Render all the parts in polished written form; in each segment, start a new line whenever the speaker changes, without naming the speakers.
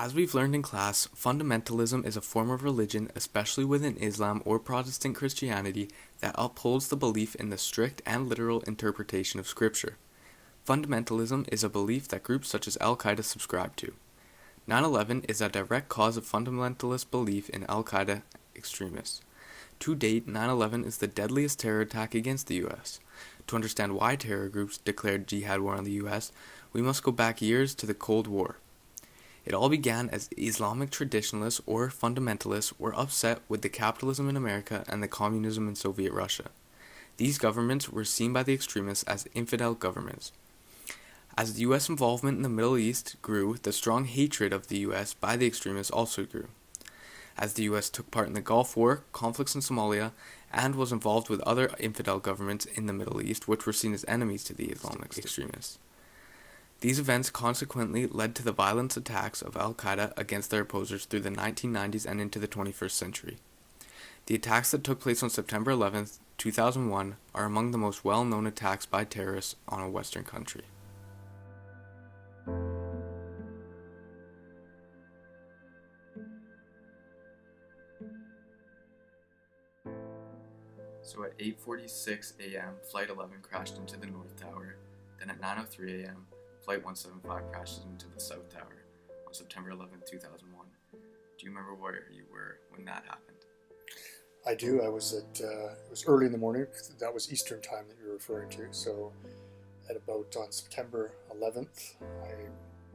As we've learned in class, fundamentalism is a form of religion, especially within Islam or Protestant Christianity, that upholds the belief in the strict and literal interpretation of Scripture. Fundamentalism is a belief that groups such as Al-Qaeda subscribe to. 9/11 is a direct cause of fundamentalist belief in Al-Qaeda extremists. To date, 9/11 is the deadliest terror attack against the U.S. To understand why terror groups declared jihad war on the U.S., we must go back years to the Cold War. It all began as Islamic traditionalists or fundamentalists were upset with the capitalism in America and the communism in Soviet Russia. These governments were seen by the extremists as infidel governments. As the U.S. involvement in the Middle East grew, the strong hatred of the U.S. by the extremists also grew. As the U.S. took part in the Gulf War, conflicts in Somalia, and was involved with other infidel governments in the Middle East, which were seen as enemies to the Islamic extremists. These events consequently led to the violent attacks of Al-Qaeda against their opposers through the 1990s and into the 21st century. The attacks that took place on September 11, 2001 are among the most well-known attacks by terrorists on a Western country. So at 8:46 a.m., Flight 11 crashed into the North Tower. Then at 9:03 a.m., Flight 175 crashed into the South Tower on September 11, 2001. Do you remember where you were when that happened?
I do. It was early in the morning. That was Eastern time that you're referring to. So at about on September 11th, I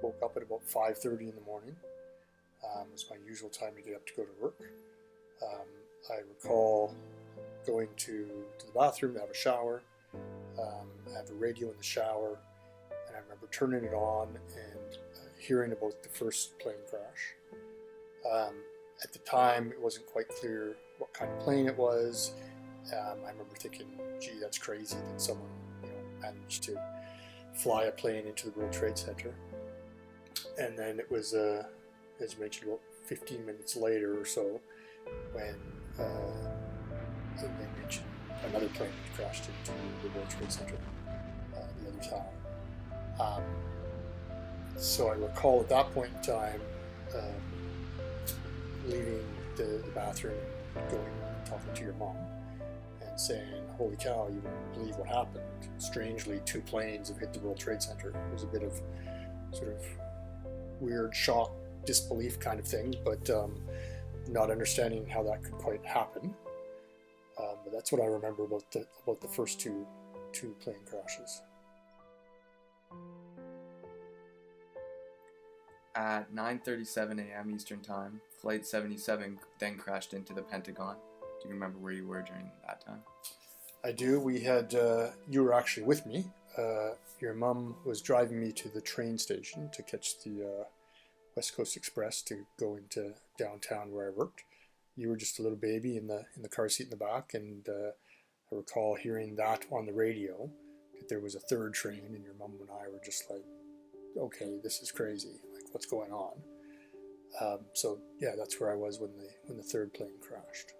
woke up at about 5:30 in the morning. It was my usual time to get up to go to work. I recall going to the bathroom to have a shower. I have a radio in the shower, and I remember turning it on and hearing about the first plane crash. At the time, it wasn't quite clear what kind of plane it was. I remember thinking, gee, that's crazy that someone managed to fly a plane into the World Trade Center. And then it was, as you mentioned, about 15 minutes later or so, when they mentioned another plane had crashed into the World Trade Center, the other tower. So I recall at that point in time leaving the bathroom, going and talking to your mom and saying, holy cow, you wouldn't believe what happened. Strangely, 2 planes have hit the World Trade Center. It was a bit of sort of weird shock, disbelief kind of thing, but not understanding how that could quite happen. But that's what I remember about the first two plane crashes.
At 9:37 a.m. Eastern Time, Flight 77 then crashed into the Pentagon. Do you remember where you were during that time?
I do. We had, you were actually with me. Your mom was driving me to the train station to catch the West Coast Express to go into downtown where I worked. You were just a little baby in the car seat in the back, and I recall hearing that on the radio, that there was a third train, and your mom and I were just like, okay, this is crazy. Like, what's going on? So yeah, that's where I was when the third plane crashed.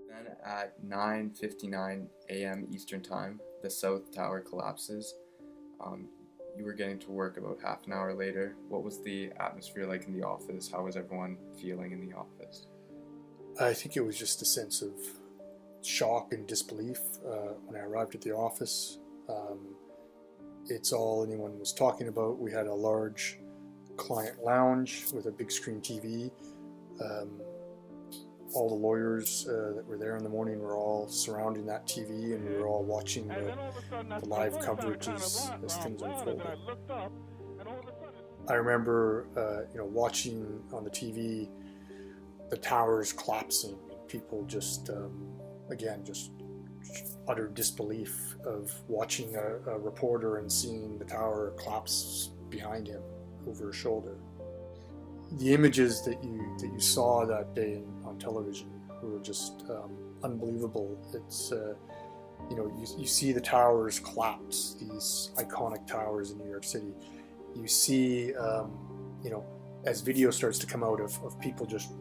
Then at 9:59 a.m. Eastern Time, the South Tower collapses. You were getting to work about half an hour later. What was the atmosphere like in the office? How was everyone feeling in the office?
I think it was just a sense of shock and disbelief when I arrived at the office. It's all anyone was talking about. We had a large client lounge with a big screen TV. All the lawyers that were there in the morning were all surrounding that TV, and we were all watching the live coverage as things unfolded. I remember, watching on the TV the towers collapsing, people just utter disbelief of watching a reporter and seeing the tower collapse behind him over his shoulder. The images that you saw that day on television were just unbelievable. It's you see the towers collapse, these iconic towers in New York City. You see as video starts to come out of people just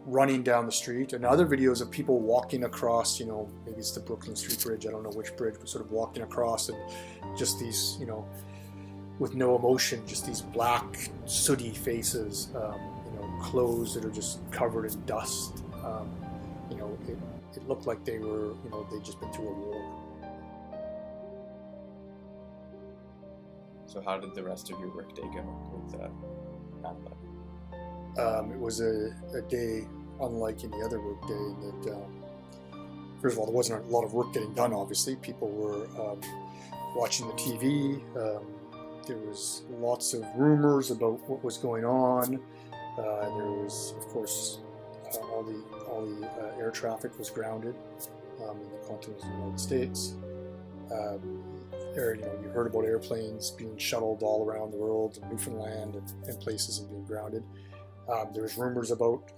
running down the street, and other videos of people walking across, maybe it's the Brooklyn Street Bridge, I don't know which bridge, but sort of walking across, and just these with no emotion, just these black, sooty faces, clothes that are just covered in dust. It looked like they were, they'd just been through a war.
So how did the rest of your workday go with 9/11?
It was a day unlike any other workday in that, first of all, there wasn't a lot of work getting done, obviously. People were watching the TV. There was lots of rumors about what was going on. There was, of course, all the air traffic was grounded in the continental United States. You heard about airplanes being shuttled all around the world, in Newfoundland and places, and being grounded. There was rumors about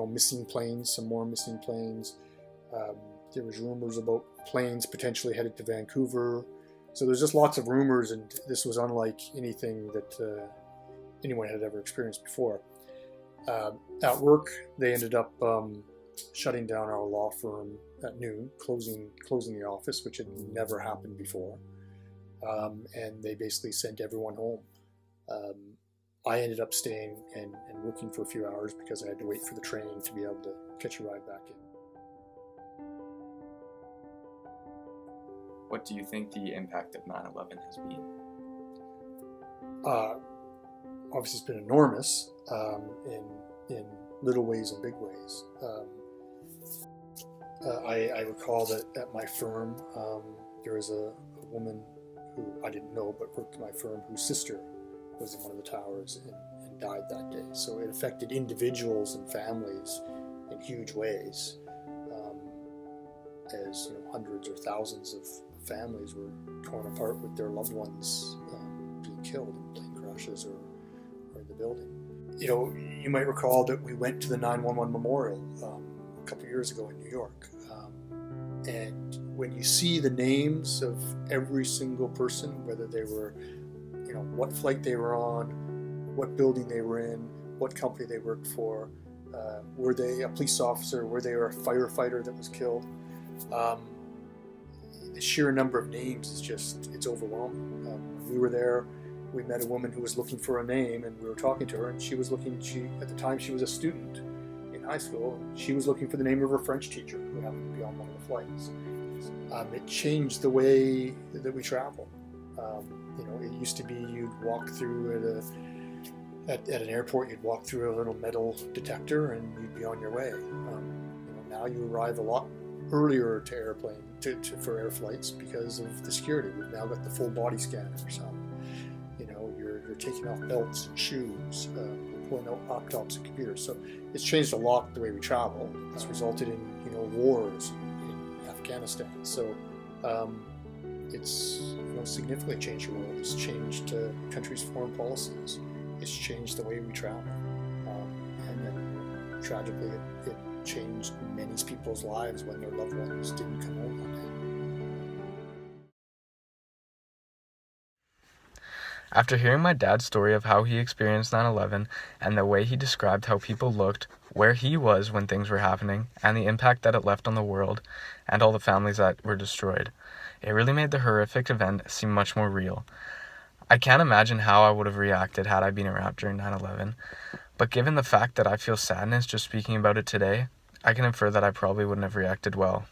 missing planes, some more missing planes. There was rumors about planes potentially headed to Vancouver. So there's just lots of rumors, and this was unlike anything that anyone had ever experienced before. At work, they ended up shutting down our law firm at noon, closing the office, which had never happened before. And they basically sent everyone home. I ended up staying and working for a few hours because I had to wait for the train to be able to catch a ride back in.
What do you think the impact of 9/11 has been?
Obviously, it's been enormous in little ways and big ways. I recall that at my firm, there was a woman who I didn't know but worked at my firm whose sister was in one of the towers and died that day. So it affected individuals and families in huge ways, as hundreds or thousands of families were torn apart with their loved ones being killed in plane crashes or in the building. You might recall that we went to the 9/11 memorial a couple of years ago in New York. And when you see the names of every single person, whether they were, what flight they were on, what building they were in, what company they worked for, were they a police officer, were they a firefighter that was killed, the sheer number of names is it's overwhelming. When we were there, we met a woman who was looking for a name, and we were talking to her, and at the time she was a student in high school, and she was looking for the name of her French teacher who happened to be on one of the flights. It changed the way that we travel. It used to be you'd walk through at an airport, you'd walk through a little metal detector and you'd be on your way. Now you arrive a lot earlier to for air flights because of the security. We've now got the full body scanners. You're taking off belts and shoes, we're pulling out laptops and computers. So it's changed a lot the way we travel. It's resulted in wars in Afghanistan. So it's significantly changed the world. It's changed countries' foreign policies. It's changed the way we travel. And then tragically, it changed many people's lives when their loved ones didn't come home one day.
After hearing my dad's story of how he experienced 9/11 and the way he described how people looked, where he was when things were happening, and the impact that it left on the world and all the families that were destroyed, it really made the horrific event seem much more real. I can't imagine how I would have reacted had I been around during 9/11, but given the fact that I feel sadness just speaking about it today, I can infer that I probably wouldn't have reacted well.